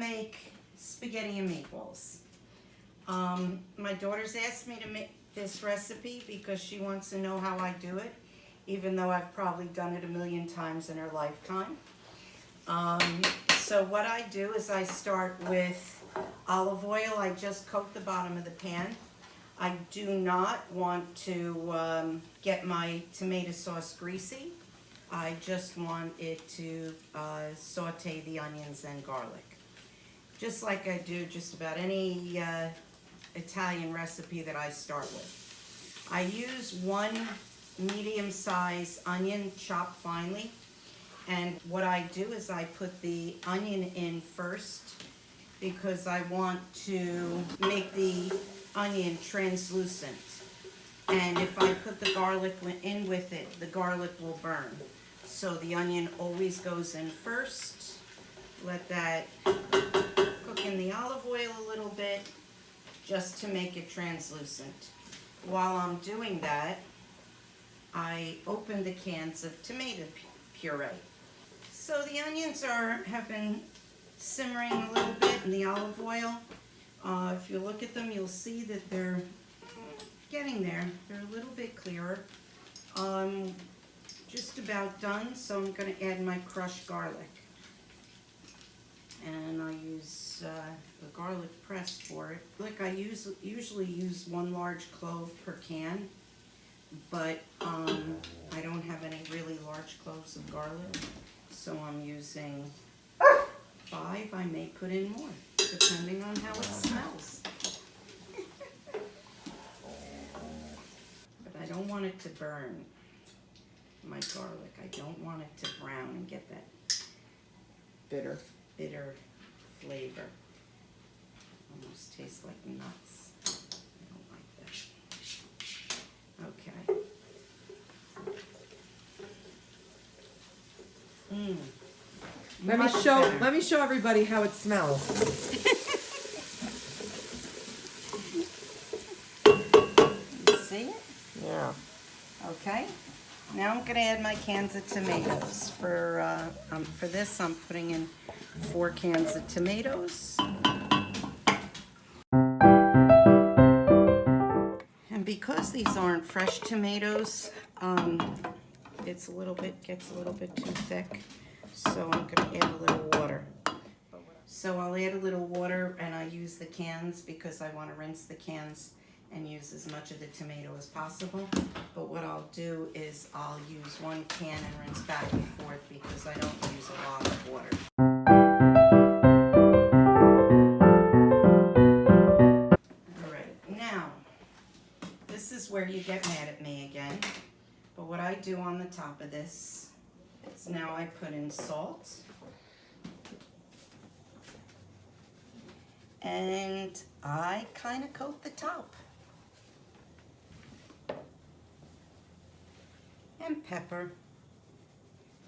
make spaghetti and meatballs. My daughter's asked me to make this recipe because she wants to know how I do it, even though I've probably done it a million times in her lifetime. So what I do is I start with olive oil. I just coat the bottom of the pan. I do not want to get my tomato sauce greasy. I just want it to saute the onions and garlic. Just like I do just about any Italian recipe that I start with. I use one medium-sized onion chopped finely, and what I do is I put the onion in first because I want to make the onion translucent, and if I put the garlic in with it, the garlic will burn. So the onion always goes in first. Let that cook in the olive oil a little bit just to make it translucent. While I'm doing that, I open the cans of tomato puree. So the onions have been simmering a little bit in the olive oil. If you look at them, you'll see that they're getting there. They're a little bit clearer. Just about done, so I'm going to add my crushed garlic. And I use the garlic press for it. Like I usually use 1 large clove per can, but I don't have any really large cloves of garlic, so I'm using 5. I may put in more, depending on how it smells. But I don't want it to burn my garlic. I don't want it to brown and get that bitter flavor. Almost tastes like nuts. I don't like that. Okay. Let me show everybody how it smells. You see it? Yeah. Okay. Now I'm going to add my cans of tomatoes. For this, I'm putting in 4 cans of tomatoes. And because these aren't fresh tomatoes, gets a little bit too thick. So I'm going to add a little water. So I'll add a little water, and I use the cans because I want to rinse the cans and use as much of the tomato as possible. But what I'll do is I'll use 1 can and rinse back and forth because I don't use a lot of water. Alright, now, this is where you get mad at me again. But what I do on the top of this is now I put in salt. And I kind of coat the top. And pepper,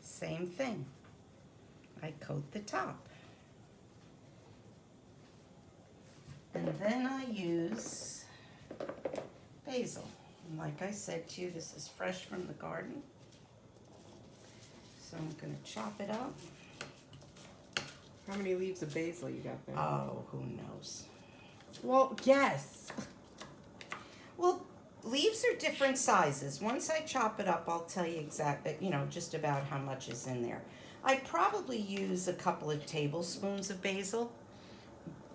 same thing. I coat the top. And then I use basil. And like I said to you, this is fresh from the garden. So I'm going to chop it up. How many leaves of basil you got there? Oh, who knows? Well, yes. Well, leaves are different sizes. Once I chop it up, I'll tell you exactly, just about how much is in there. I probably use a couple of tablespoons of basil.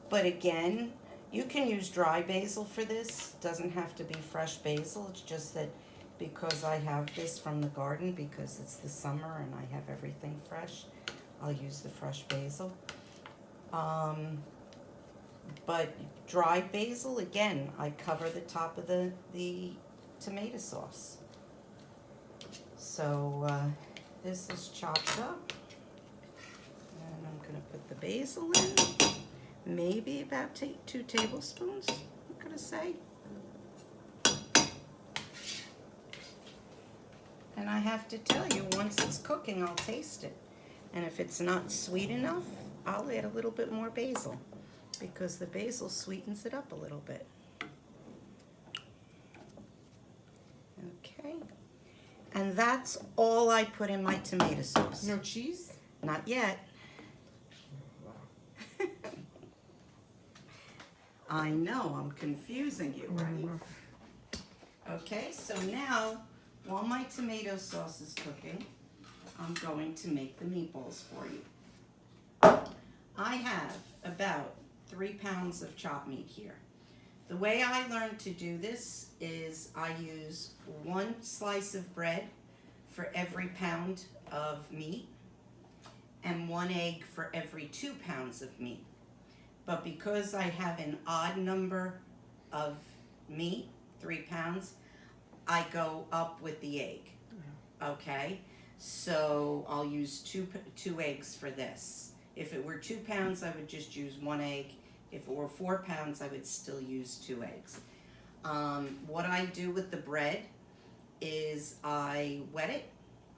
But again, you can use dry basil for this. It doesn't have to be fresh basil. It's just that because I have this from the garden, because it's the summer and I have everything fresh, I'll use the fresh basil. But dry basil, again, I cover the top of the tomato sauce. So this is chopped up. And I'm going to put the basil in. Maybe about 2 tablespoons, I'm going to say. And I have to tell you, once it's cooking, I'll taste it. And if it's not sweet enough, I'll add a little bit more basil, because the basil sweetens it up a little bit. Okay. And that's all I put in my tomato sauce. No cheese? Not yet. I know, I'm confusing you, right? Okay, so now, while my tomato sauce is cooking, I'm going to make the meatballs for you. I have about 3 pounds of chopped meat here. The way I learned to do this is I use 1 slice of bread for every pound of meat and 1 egg for every 2 pounds of meat. But because I have an odd number of meat, 3 pounds, I go up with the egg. Okay, so I'll use two eggs for this. If it were 2 pounds, I would just use 1 egg. If it were 4 pounds, I would still use 2 eggs. What I do with the bread is I wet it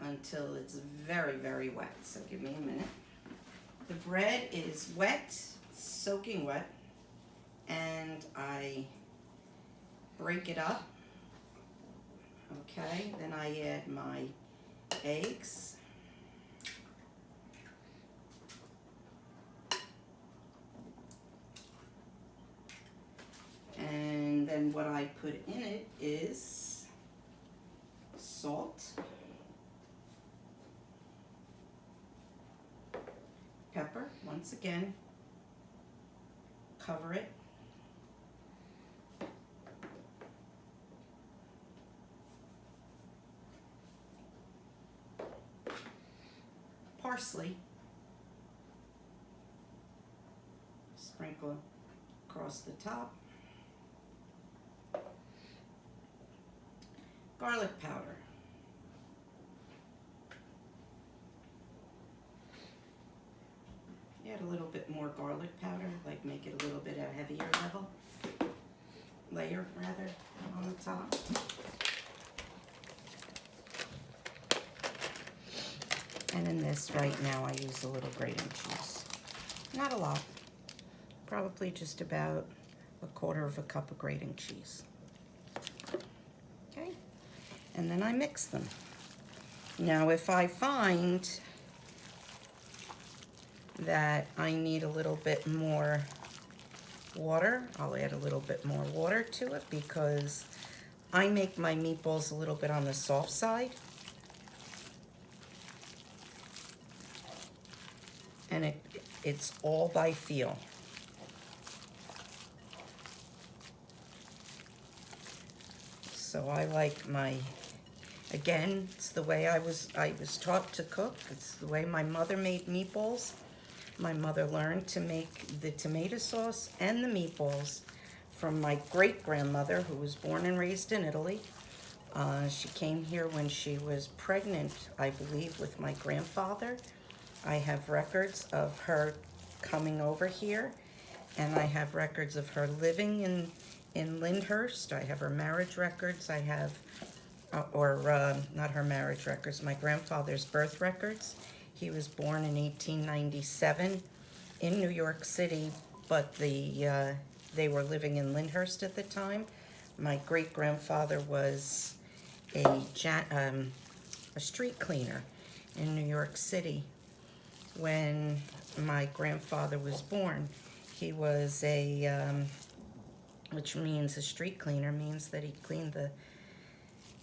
until it's very, very wet. So give me a minute. The bread is wet, soaking wet, and I break it up. Okay, then I add my eggs. And then what I put in it is salt, pepper, once again, cover it, parsley, sprinkle across the top, garlic powder, add a little bit more garlic powder, like make it a little bit a heavier layer rather, on the top. And in this right now I use a little grating cheese. Not a lot, probably just about 1/4 cup of grating cheese. Okay, and then I mix them. Now if I find that I need a little bit more water, I'll add a little bit more water to it because I make my meatballs a little bit on the soft side. And it's all by feel. So I like my, again, it's the way I was taught to cook. It's the way my mother made meatballs. My mother learned to make the tomato sauce and the meatballs from my great-grandmother, who was born and raised in Italy. She came here when she was pregnant, I believe, with my grandfather. I have records of her coming over here, and I have records of her living in Lyndhurst. I have her marriage records. I have, not her marriage records, my grandfather's birth records. He was born in 1897 in New York City, but they were living in Lyndhurst at the time. My great-grandfather was a street cleaner in New York City. When my grandfather was born, he was which means a street cleaner means that he cleaned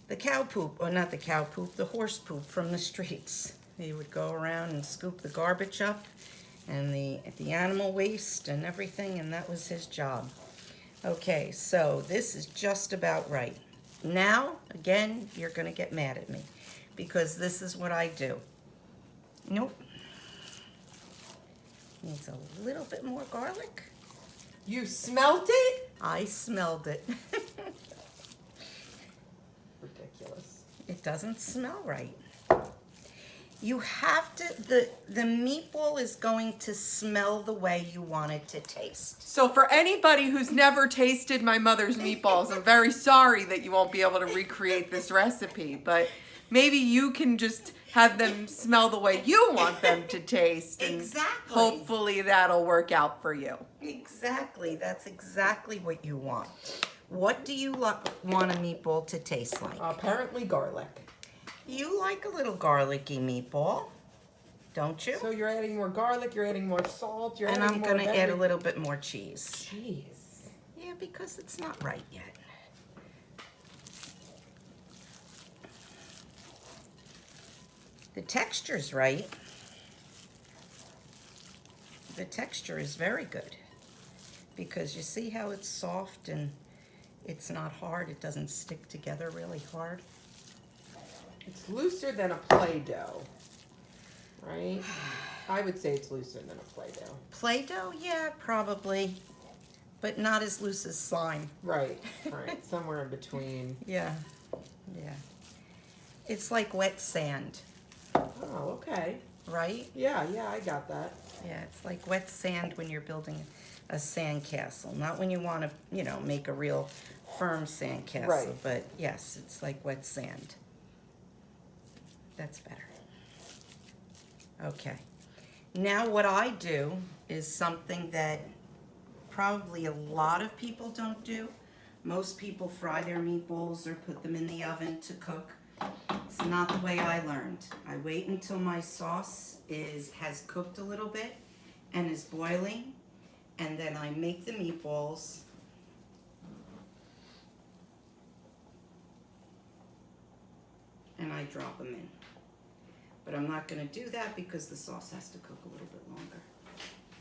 the cow poop, or not the cow poop, the horse poop from the streets. He would go around and scoop the garbage up and the animal waste and everything, and that was his job. Okay, so this is just about right. Now, again, you're gonna get mad at me because this is what I do. Nope. Needs a little bit more garlic. You smelt it? I smelled it. Ridiculous. It doesn't smell right. You have to, the meatball is going to smell the way you want it to taste. So for anybody who's never tasted my mother's meatballs, I'm very sorry that you won't be able to recreate this recipe, but maybe you can just have them smell the way you want them to taste. And Exactly. hopefully that'll work out for you. Exactly. That's exactly what you want. What do you want a meatball to taste like? Apparently garlic. You like a little garlicky meatball, don't you? So you're adding more garlic, you're adding more salt, you're And adding I'm more going to add a little bit more cheese. cheese. Yeah, because it's not right yet. The texture's right. The texture is very good because you see how it's soft and it's not hard. It doesn't stick together really hard. It's looser than a Play-Doh, right? I would say it's looser than a Play-Doh. Play-Doh, yeah, probably, but not as loose as slime. Right, right. Somewhere in between. Yeah, yeah. It's like wet sand, Oh, okay. right? Yeah, I got that. Yeah, it's like wet sand when you're building a sandcastle, not when you want to, you know, make a real firm sandcastle. Right. But yes, it's like wet sand. That's better. Okay. Now what I do is something that probably a lot of people don't do. Most people fry their meatballs or put them in the oven to cook. It's not the way I learned. I wait until my sauce has cooked a little bit and is boiling, and then I make the meatballs. And I drop them in. But I'm not going to do that because the sauce has to cook a little bit longer.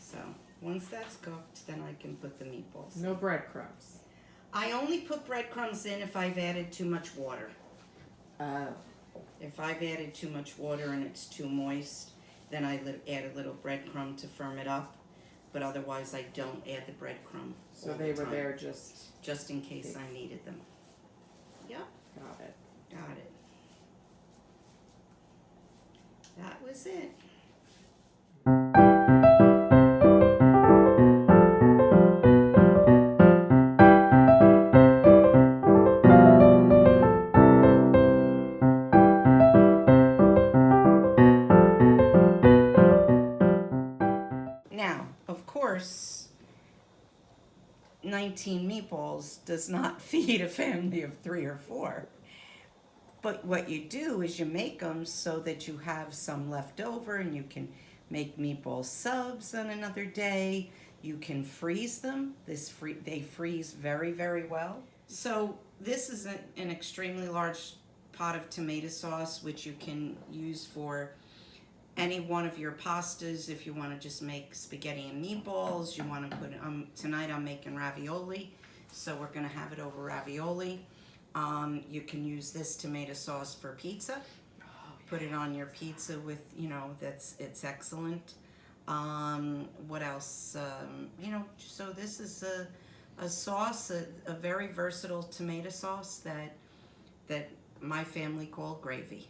So once that's cooked, then I can put the meatballs in. No breadcrumbs. I only put breadcrumbs in if I've added too much water. If I've added too much water and it's too moist, then I add a little breadcrumb to firm it up. But otherwise, I don't add the breadcrumb. So they were there just in case I needed them. Yep. Got it. Got it. That was it. Now, of course, 19 meatballs does not feed a family of 3 or 4. But what you do is you make them so that you have some left over and you can make meatball subs on another day. You can freeze them. They freeze very, very well. So this is an extremely large pot of tomato sauce, which you can use for any one of your pastas. If you want to just make spaghetti and meatballs, you want to put tonight I'm making ravioli, so we're going to have it over ravioli. You can use this tomato sauce for pizza. Put it on your pizza with, you know, it's excellent. What else? You know, so this is a sauce, a very versatile tomato sauce that my family called gravy.